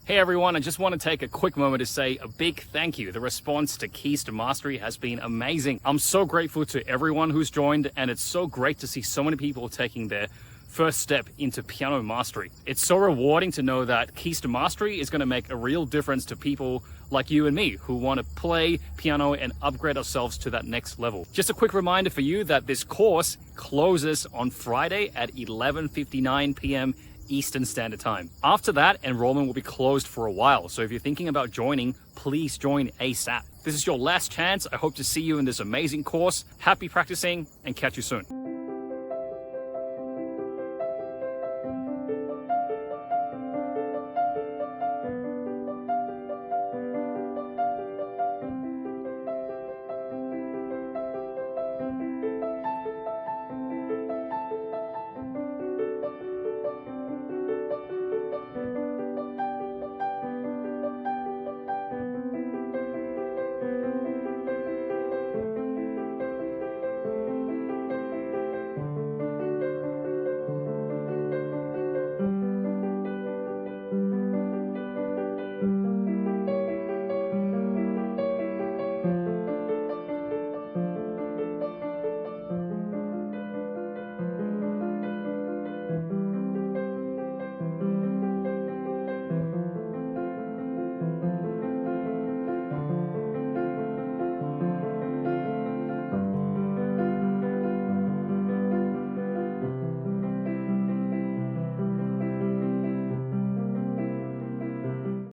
Hey everyone, I just want to take a quick moment to say a big thank you. The response to Keys to Mastery has been amazing. I'm so grateful to everyone who's joined, and it's so great to see so many people taking their first step into piano mastery. It's so rewarding to know that Keys to Mastery is going to make a real difference to people like you and me who want to play piano and upgrade ourselves to that next level. Just a quick reminder for you that this course closes on Friday at 11:59 p.m. Eastern Standard Time. After that, enrollment will be closed for a while, so if you're thinking about joining, please join ASAP. This is your last chance. I hope to see you in this amazing course. Happy practicing, and catch you soon.